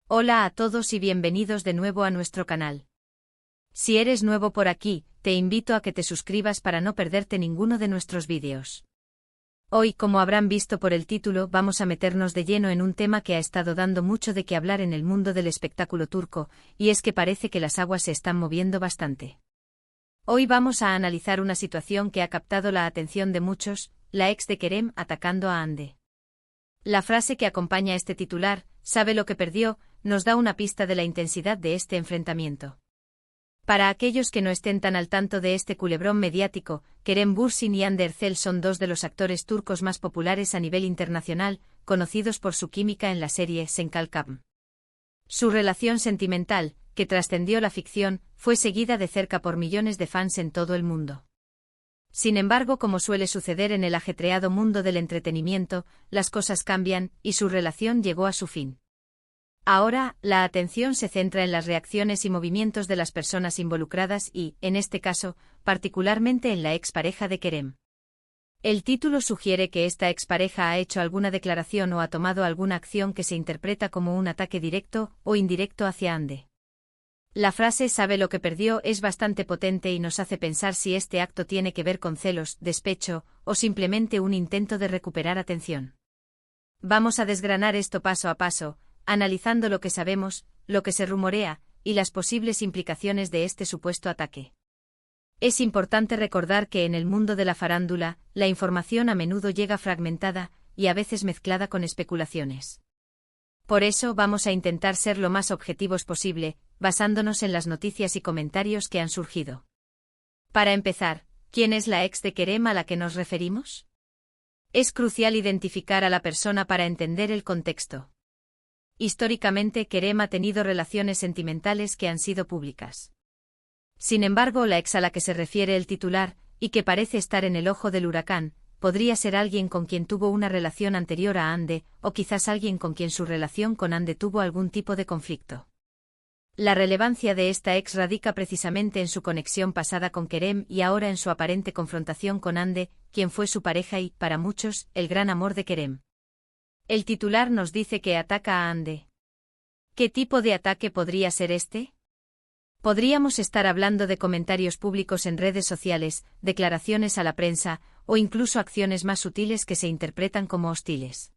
Hola a todos y bienvenidos de nuevo a nuestro canal. Si eres nuevo por aquí, te invito a que te suscribas para no perderte ninguno de nuestros vídeos. Hoy, como habrán visto por el título, vamos a meternos de lleno en un tema que ha estado dando mucho de qué hablar en el mundo del espectáculo turco, y es que parece que las aguas se están moviendo bastante. Hoy vamos a analizar una situación que ha captado la atención de muchos, la ex de Kerem atacando a Hande. La frase que acompaña este titular, "sabe lo que perdió", nos da una pista de la intensidad de este enfrentamiento. Para aquellos que no estén tan al tanto de este culebrón mediático, Kerem Bürsin y Hande Erçel son dos de los actores turcos más populares a nivel internacional, conocidos por su química en la serie Sen Kalkam. Su relación sentimental, que trascendió la ficción, fue seguida de cerca por millones de fans en todo el mundo. Sin embargo, como suele suceder en el ajetreado mundo del entretenimiento, las cosas cambian, y su relación llegó a su fin. Ahora, la atención se centra en las reacciones y movimientos de las personas involucradas y, en este caso, particularmente en la expareja de Kerem. El título sugiere que esta expareja ha hecho alguna declaración o ha tomado alguna acción que se interpreta como un ataque directo o indirecto hacia Hande. La frase "sabe lo que perdió" es bastante potente y nos hace pensar si este acto tiene que ver con celos, despecho, o simplemente un intento de recuperar atención. Vamos a desgranar esto paso a paso, analizando lo que sabemos, lo que se rumorea, y las posibles implicaciones de este supuesto ataque. Es importante recordar que en el mundo de la farándula, la información a menudo llega fragmentada, y a veces mezclada con especulaciones. Por eso vamos a intentar ser lo más objetivos posible, basándonos en las noticias y comentarios que han surgido. Para empezar, ¿quién es la ex de Kerem a la que nos referimos? Es crucial identificar a la persona para entender el contexto. Históricamente, Kerem ha tenido relaciones sentimentales que han sido públicas. Sin embargo, la ex a la que se refiere el titular, y que parece estar en el ojo del huracán, podría ser alguien con quien tuvo una relación anterior a Hande, o quizás alguien con quien su relación con Hande tuvo algún tipo de conflicto. La relevancia de esta ex radica precisamente en su conexión pasada con Kerem y ahora en su aparente confrontación con Hande, quien fue su pareja y, para muchos, el gran amor de Kerem. El titular nos dice que ataca a Hande. ¿Qué tipo de ataque podría ser este? Podríamos estar hablando de comentarios públicos en redes sociales, declaraciones a la prensa, o incluso acciones más sutiles que se interpretan como hostiles.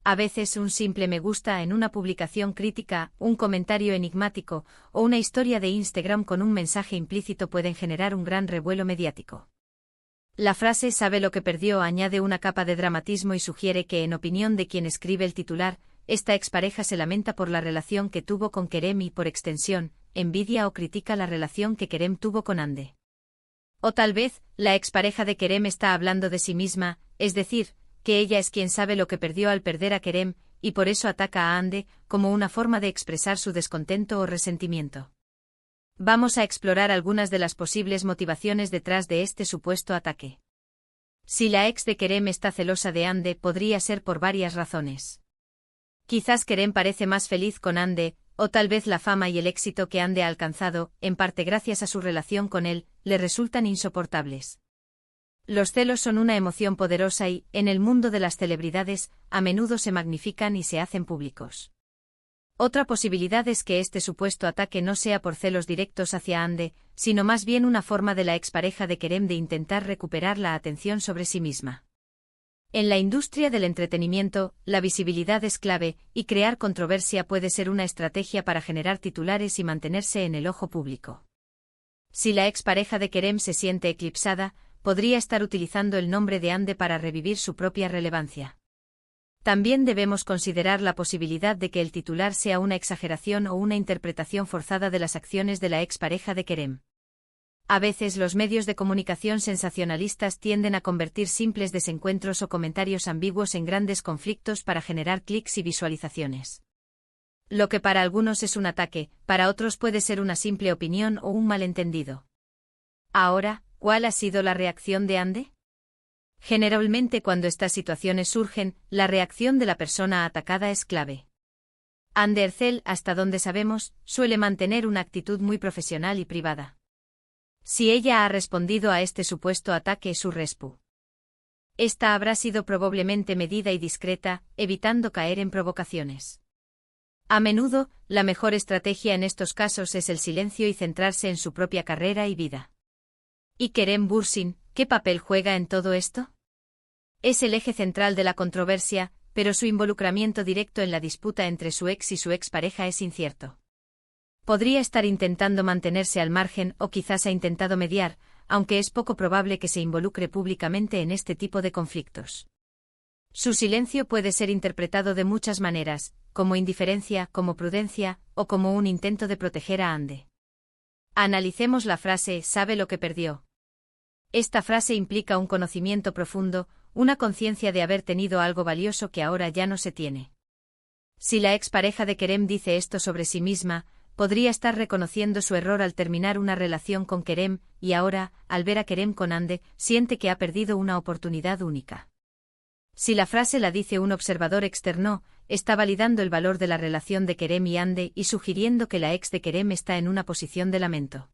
A veces un simple me gusta en una publicación crítica, un comentario enigmático, o una historia de Instagram con un mensaje implícito pueden generar un gran revuelo mediático. La frase "sabe lo que perdió" añade una capa de dramatismo y sugiere que, en opinión de quien escribe el titular, esta expareja se lamenta por la relación que tuvo con Kerem y, por extensión, envidia o critica la relación que Kerem tuvo con Hande. O tal vez, la expareja de Kerem está hablando de sí misma, es decir, que ella es quien sabe lo que perdió al perder a Kerem, y por eso ataca a Hande, como una forma de expresar su descontento o resentimiento. Vamos a explorar algunas de las posibles motivaciones detrás de este supuesto ataque. Si la ex de Kerem está celosa de Hande, podría ser por varias razones. Quizás Kerem parece más feliz con Hande, o tal vez la fama y el éxito que Hande ha alcanzado, en parte gracias a su relación con él, le resultan insoportables. Los celos son una emoción poderosa y, en el mundo de las celebridades, a menudo se magnifican y se hacen públicos. Otra posibilidad es que este supuesto ataque no sea por celos directos hacia Hande, sino más bien una forma de la expareja de Kerem de intentar recuperar la atención sobre sí misma. En la industria del entretenimiento, la visibilidad es clave, y crear controversia puede ser una estrategia para generar titulares y mantenerse en el ojo público. Si la expareja de Kerem se siente eclipsada, podría estar utilizando el nombre de Hande para revivir su propia relevancia. También debemos considerar la posibilidad de que el titular sea una exageración o una interpretación forzada de las acciones de la expareja de Kerem. A veces los medios de comunicación sensacionalistas tienden a convertir simples desencuentros o comentarios ambiguos en grandes conflictos para generar clics y visualizaciones. Lo que para algunos es un ataque, para otros puede ser una simple opinión o un malentendido. Ahora, ¿cuál ha sido la reacción de Hande? Generalmente cuando estas situaciones surgen, la reacción de la persona atacada es clave. Hande Erçel, hasta donde sabemos, suele mantener una actitud muy profesional y privada. Si ella ha respondido a este supuesto ataque, su respu. Esta habrá sido probablemente medida y discreta, evitando caer en provocaciones. A menudo, la mejor estrategia en estos casos es el silencio y centrarse en su propia carrera y vida. ¿Y Kerem Bürsin, qué papel juega en todo esto? Es el eje central de la controversia, pero su involucramiento directo en la disputa entre su ex y su expareja es incierto. Podría estar intentando mantenerse al margen o quizás ha intentado mediar, aunque es poco probable que se involucre públicamente en este tipo de conflictos. Su silencio puede ser interpretado de muchas maneras, como indiferencia, como prudencia, o como un intento de proteger a Hande. Analicemos la frase «sabe lo que perdió». Esta frase implica un conocimiento profundo, una conciencia de haber tenido algo valioso que ahora ya no se tiene. Si la expareja de Kerem dice esto sobre sí misma, podría estar reconociendo su error al terminar una relación con Kerem, y ahora, al ver a Kerem con Hande, siente que ha perdido una oportunidad única. Si la frase la dice un observador externo, está validando el valor de la relación de Kerem y Hande y sugiriendo que la ex de Kerem está en una posición de lamento.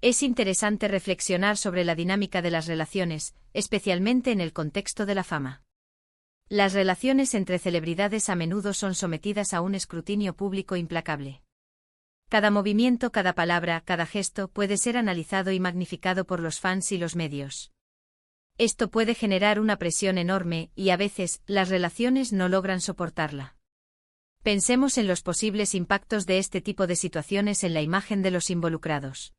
Es interesante reflexionar sobre la dinámica de las relaciones, especialmente en el contexto de la fama. Las relaciones entre celebridades a menudo son sometidas a un escrutinio público implacable. Cada movimiento, cada palabra, cada gesto puede ser analizado y magnificado por los fans y los medios. Esto puede generar una presión enorme y a veces las relaciones no logran soportarla. Pensemos en los posibles impactos de este tipo de situaciones en la imagen de los involucrados.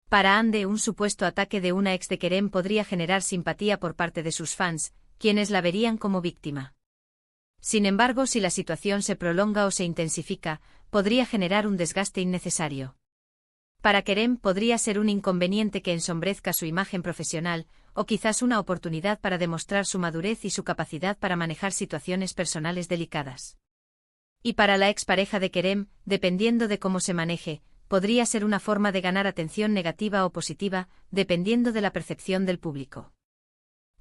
Para Hande, un supuesto ataque de una ex de Kerem podría generar simpatía por parte de sus fans, quienes la verían como víctima. Sin embargo, si la situación se prolonga o se intensifica, podría generar un desgaste innecesario. Para Kerem podría ser un inconveniente que ensombrezca su imagen profesional, o quizás una oportunidad para demostrar su madurez y su capacidad para manejar situaciones personales delicadas. Y para la expareja de Kerem, dependiendo de cómo se maneje, podría ser una forma de ganar atención negativa o positiva, dependiendo de la percepción del público.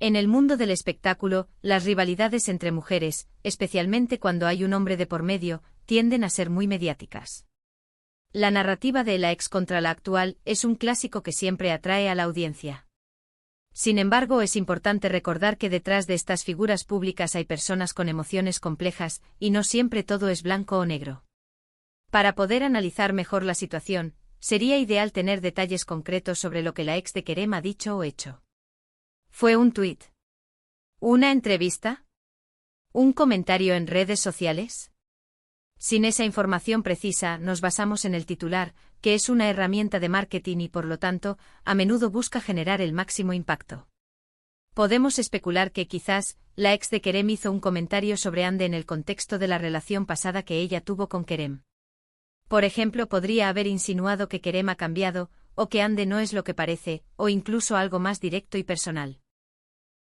En el mundo del espectáculo, las rivalidades entre mujeres, especialmente cuando hay un hombre de por medio, tienden a ser muy mediáticas. La narrativa de la ex contra la actual es un clásico que siempre atrae a la audiencia. Sin embargo, es importante recordar que detrás de estas figuras públicas hay personas con emociones complejas, y no siempre todo es blanco o negro. Para poder analizar mejor la situación, sería ideal tener detalles concretos sobre lo que la ex de Kerem ha dicho o hecho. ¿Fue un tuit? ¿Una entrevista? ¿Un comentario en redes sociales? Sin esa información precisa, nos basamos en el titular, que es una herramienta de marketing y por lo tanto, a menudo busca generar el máximo impacto. Podemos especular que quizás, la ex de Kerem hizo un comentario sobre Hande en el contexto de la relación pasada que ella tuvo con Kerem. Por ejemplo, podría haber insinuado que Kerem ha cambiado, o que Hande no es lo que parece, o incluso algo más directo y personal.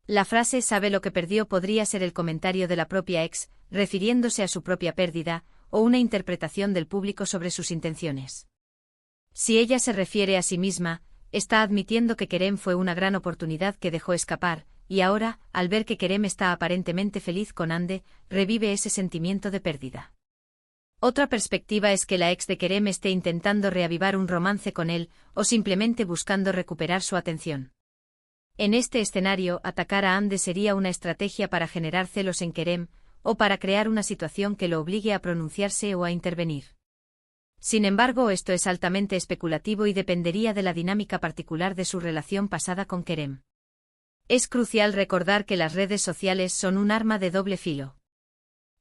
La frase «sabe lo que perdió» podría ser el comentario de la propia ex, refiriéndose a su propia pérdida, o una interpretación del público sobre sus intenciones. Si ella se refiere a sí misma, está admitiendo que Kerem fue una gran oportunidad que dejó escapar, y ahora, al ver que Kerem está aparentemente feliz con Hande, revive ese sentimiento de pérdida. Otra perspectiva es que la ex de Kerem esté intentando reavivar un romance con él, o simplemente buscando recuperar su atención. En este escenario, atacar a Hande sería una estrategia para generar celos en Kerem, o para crear una situación que lo obligue a pronunciarse o a intervenir. Sin embargo, esto es altamente especulativo y dependería de la dinámica particular de su relación pasada con Kerem. Es crucial recordar que las redes sociales son un arma de doble filo.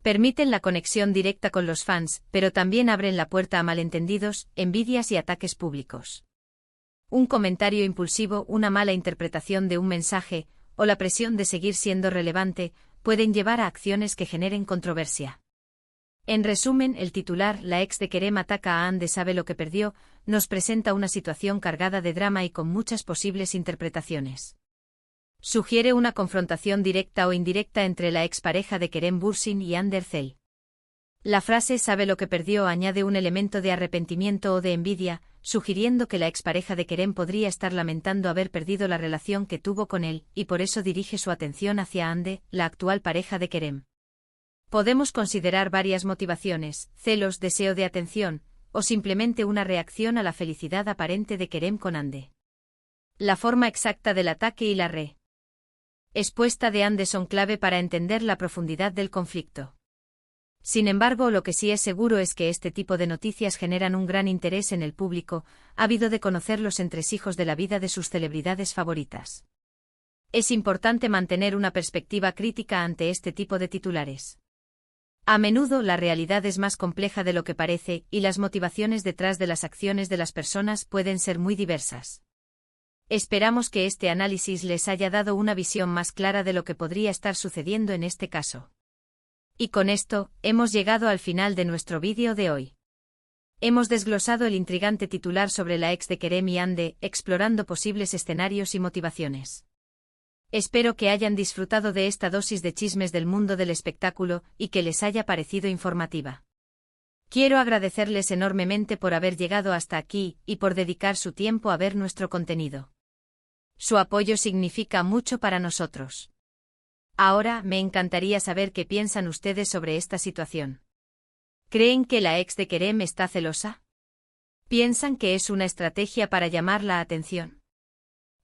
Permiten la conexión directa con los fans, pero también abren la puerta a malentendidos, envidias y ataques públicos. Un comentario impulsivo, una mala interpretación de un mensaje, o la presión de seguir siendo relevante, pueden llevar a acciones que generen controversia. En resumen, el titular «La ex de Kerem ataca a Hande, sabe lo que perdió» nos presenta una situación cargada de drama y con muchas posibles interpretaciones. Sugiere una confrontación directa o indirecta entre la expareja de Kerem Bürsin y Hande Erçel. La frase «sabe lo que perdió» añade un elemento de arrepentimiento o de envidia, sugiriendo que la expareja de Kerem podría estar lamentando haber perdido la relación que tuvo con él, y por eso dirige su atención hacia Hande, la actual pareja de Kerem. Podemos considerar varias motivaciones: celos, deseo de atención, o simplemente una reacción a la felicidad aparente de Kerem con Hande. La forma exacta del ataque y la respuesta de Hande son clave para entender la profundidad del conflicto. Sin embargo, lo que sí es seguro es que este tipo de noticias generan un gran interés en el público, ávido de conocer los entresijos de la vida de sus celebridades favoritas. Es importante mantener una perspectiva crítica ante este tipo de titulares. A menudo la realidad es más compleja de lo que parece, y las motivaciones detrás de las acciones de las personas pueden ser muy diversas. Esperamos que este análisis les haya dado una visión más clara de lo que podría estar sucediendo en este caso. Y con esto, hemos llegado al final de nuestro vídeo de hoy. Hemos desglosado el intrigante titular sobre la ex de Kerem y Hande, explorando posibles escenarios y motivaciones. Espero que hayan disfrutado de esta dosis de chismes del mundo del espectáculo y que les haya parecido informativa. Quiero agradecerles enormemente por haber llegado hasta aquí y por dedicar su tiempo a ver nuestro contenido. Su apoyo significa mucho para nosotros. Ahora, me encantaría saber qué piensan ustedes sobre esta situación. ¿Creen que la ex de Kerem está celosa? ¿Piensan que es una estrategia para llamar la atención?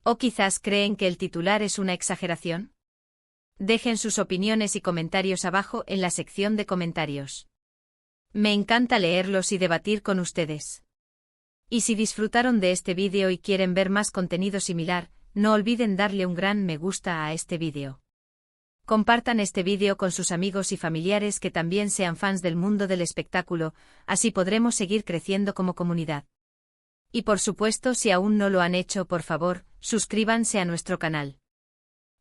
¿O quizás creen que el titular es una exageración? Dejen sus opiniones y comentarios abajo en la sección de comentarios. Me encanta leerlos y debatir con ustedes. Y si disfrutaron de este vídeo y quieren ver más contenido similar, no olviden darle un gran me gusta a este vídeo. Compartan este vídeo con sus amigos y familiares que también sean fans del mundo del espectáculo, así podremos seguir creciendo como comunidad. Y por supuesto, si aún no lo han hecho, por favor, suscríbanse a nuestro canal.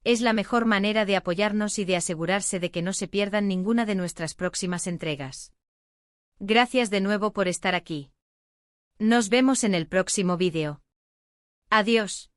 Es la mejor manera de apoyarnos y de asegurarse de que no se pierdan ninguna de nuestras próximas entregas. Gracias de nuevo por estar aquí. Nos vemos en el próximo vídeo. Adiós.